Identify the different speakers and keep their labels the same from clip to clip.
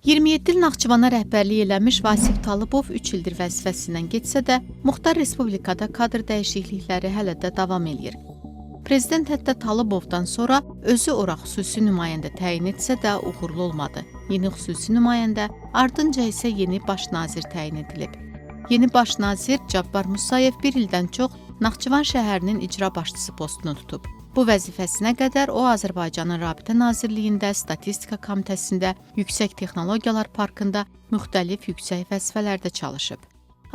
Speaker 1: 27 il Naxçıvana rəhbərlik eləmiş Vasif Talıbov 3 ildir vəzifəsindən getsə də, Muxtar Respublikada kadr dəyişiklikləri hələ də davam eləyir. Prezident hətta Talıbovdan sonra özü ora xüsusi nümayəndə təyin etsə də uğurlu olmadı. Yeni xüsusi nümayəndə, ardınca isə yeni baş nazir təyin edilib. Yeni baş nazir Cabbar Musayev bir ildən çox Naxçıvan şəhərinin icra başçısı postunu tutub. Bu vəzifəsinə qədər o Azərbaycanın Rabitə Nazirliyində, Statistika Komitəsində, Yüksək Texnologiyalar Parkında müxtəlif yüksək vəzifələrdə çalışıb.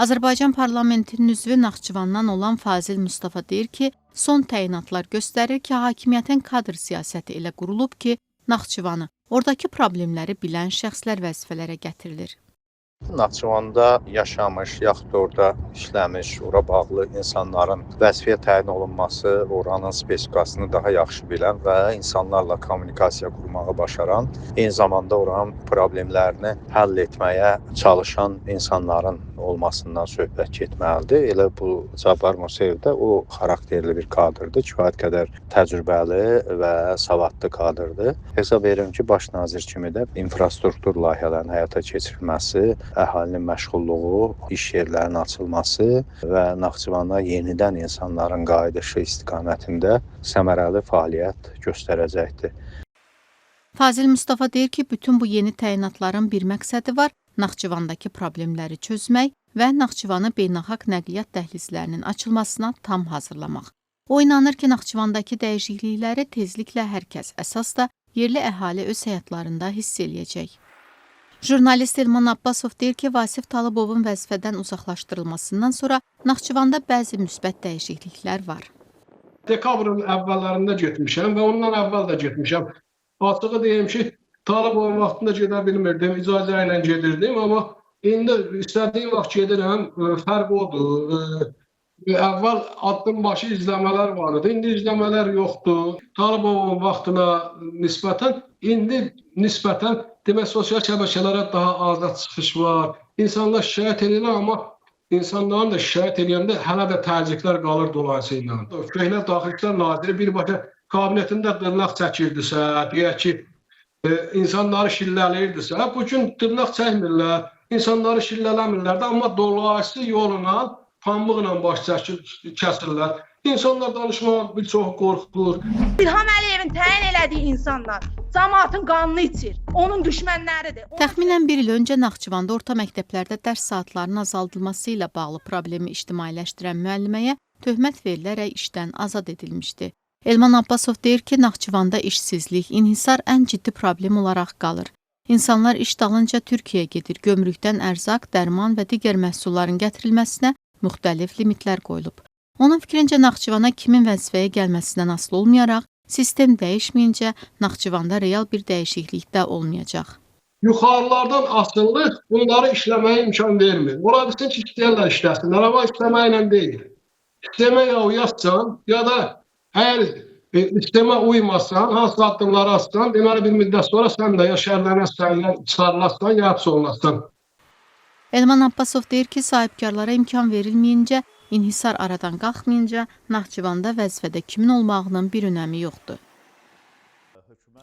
Speaker 1: Azərbaycan parlamentinin üzvü Naxçıvandan olan Fazil Mustafa deyir ki, son təyinatlar göstərir ki, hakimiyyətin kadr siyasəti elə qurulub ki, Naxçıvanı, oradakı problemləri bilən şəxslər vəzifələrə gətirilir.
Speaker 2: Naxçıvanda yaşamış, yaxud orada işləmiş, ora bağlı insanların vəzifəyə təyin olunması, oranın spesifikasını daha yaxşı bilən və insanlarla kommunikasiya qurmağı başaran, eyni zamanda oranın problemlərini həll etməyə çalışan insanların olmasından söhbət getməlidir. Elə bu Cabbar Musayev də o xarakterli bir kadrdır, kifayət qədər təcrübəli və savadlı kadrdır. Hesab edirəm ki, baş nazir kimi də infrastruktur layihələrinin həyata keçirilməsi, əhalinin məşğulluğu, iş yerlərinin açılması və Naxçıvana yenidən insanların qayıdışı istiqamətində səmərəli fəaliyyət göstərəcəkdir.
Speaker 1: Fazil Mustafa deyir ki, bütün bu yeni təyinatların bir məqsədi var, Naxçıvandakı problemləri çözmək və Naxçıvanı beynəlxalq nəqliyyat dəhlizlərinin açılmasına tam hazırlamaq. O inanır ki, Naxçıvandakı dəyişiklikləri tezliklə hər kəs, əsas da yerli əhali öz həyatlarında hiss eləyəcək. Jurnalist Elman Abbasov deyir ki, Vasif Talıbovun vəzifədən uzaqlaşdırılmasından sonra Naxçıvanda bəzi müsbət dəyişikliklər var.
Speaker 3: Dekabrın əvvəllərində getmişəm və ondan əvvəl də getmişəm. Açığı deyim ki, Talıbovun vaxtında gedə bilmirdim, icazə ilə gedirdim, amma indi istədiyim vaxt gedirəm, fərq odur. Əvvəl addım başı izləmələr var idi, indi izləmələr yoxdur. Talıbovun vaxtına nisbətən, indi nisbətən demək, sosial şəbəkələrə daha azad çıxış var. İnsanlar şikayət edirlər, amma insanların da şikayət edəndə hələ də təzyiqlər qalır dolayısıyla. Köhnə Daxili İşlər Naziri birbaşa kabinetində dırnaq çəkirdisə, deyək ki, insanları şillələyirdisə, bugün dırnaq çəkmirlər, insanları şillələmirlər də, amma dolayısı yolla, pambıqla baş kəsirlər. İnsanlar danışmağa bir çox qorxur.
Speaker 4: İlham Əliyevin təyin elədiyi insanlar cəmaatın qanını içir, onun düşmənləridir.
Speaker 1: Təxminən bir il öncə Naxçıvanda orta məktəblərdə dərs saatlarının azaldılması ilə bağlı problemi ictimailəşdirən müəlliməyə töhmət verilərək işdən azad edilmişdi. Elman Abbasov deyir ki, Naxçıvanda işsizlik, inhisar ən ciddi problem olaraq qalır. İnsanlar iş dalınca Türkiyəyə gedir, gömrükdən ərzaq, dərman və digər məhsulların gətirilməsinə müxtəlif limitlər qoyulub. Onun fikrincə Naxçıvana kimin vəzifəyə gəlməsindən asılı olmayaraq, sistem dəyişməyincə Naxçıvanda real bir dəyişiklik də olmayacaq.
Speaker 3: Yuxarılardan asılılıq bunları işləməyə imkan vermir. Ola bilsin ki, istəyərlər işləsinlər, amma işləməklə deyil. Sistemə ya uyarsan, ya da əgər sistemə uymazsan, hansı addımları atsan, deməli bir müddət sonra sən də ya şərlənəsən, ya çıxarılarsan, ya həbs olunarsan.
Speaker 1: Elman Abbasov deyir ki, sahibkarlara imkan verilməyincə, İnhisar aradan qalxmayınca Naxçıvanda vəzifədə kimin olmağının bir önəmi yoxdur.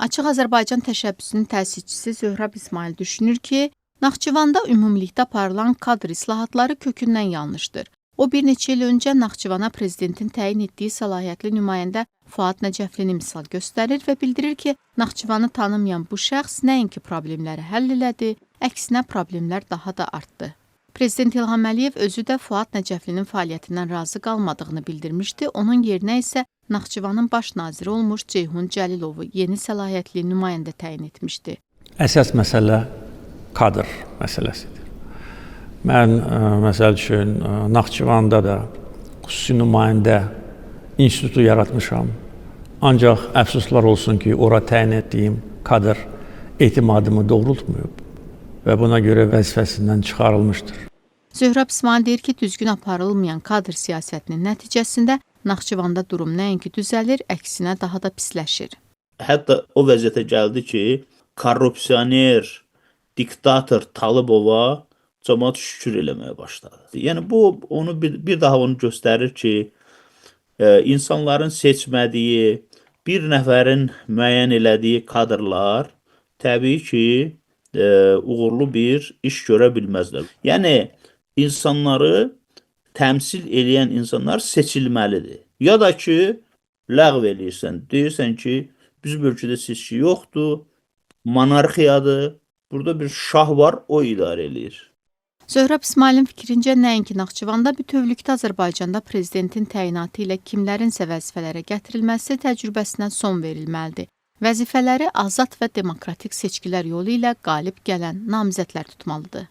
Speaker 1: Açıq Azərbaycan təşəbbüsünün təsisçisi Zöhrab İsmail düşünür ki, Naxçıvanda ümumilikdə aparılan kadr islahatları kökündən yanlışdır. O bir neçə il öncə Naxçıvana prezidentin təyin etdiyi səlahiyyətli nümayəndə Fuad Nəcəflini misal göstərir və bildirir ki, Naxçıvanı tanımayan bu şəxs nəinki problemləri həll elədi, əksinə problemlər daha da artdı. Prezident İlham Əliyev özü də Fuad Nəcəflinin fəaliyyətindən razı qalmadığını bildirmişdi, onun yerinə isə Naxçıvanın baş naziri olmuş Ceyhun Cəlilovu yeni səlahiyyətli nümayəndə təyin etmişdi.
Speaker 5: Əsas məsələ kadr məsələsidir. Mən, məsəl üçün, Naxçıvanda da xüsusi nümayəndə institutu yaratmışam. Ancaq əfsuslar olsun ki, ora təyin etdiyim kadr etimadımı doğrultmuyub və buna görə vəzifəsindən çıxarılmışdır.
Speaker 1: Zöhrab İsmail deyir ki, düzgün aparılmayan kadr siyasətinin nəticəsində Naxçıvanda durum nəinki düzəlir, əksinə daha da pisləşir.
Speaker 6: Hətta o vəziyyətə gəldi ki, korrupsioner, diktator Talıbova cəmaət şükür eləməyə başladı. Yəni bu onu bir daha onu göstərir ki, insanların seçmədiyi, bir nəfərin müəyyən elədiyi kadrlar təbii ki, uğurlu bir iş görə bilməzlər. Yəni insanları təmsil edən insanlar seçilməlidir. Ya da ki, ləğv eləyirsən, deyirsən ki, bizim ölkədə seçki yoxdur, monarxiyadır, burada bir şah var, o idarə eləyir.
Speaker 1: Zöhrəb İsmailin fikrincə nəinki Naxçıvanda, bütövlükdə Azərbaycanda prezidentin təyinatı ilə kimlərinsə vəzifələrə gətirilməsi təcrübəsinə son verilməlidir. Vəzifələri azad və demokratik seçkilər yolu ilə qalib gələn namizədlər tutmalıdır.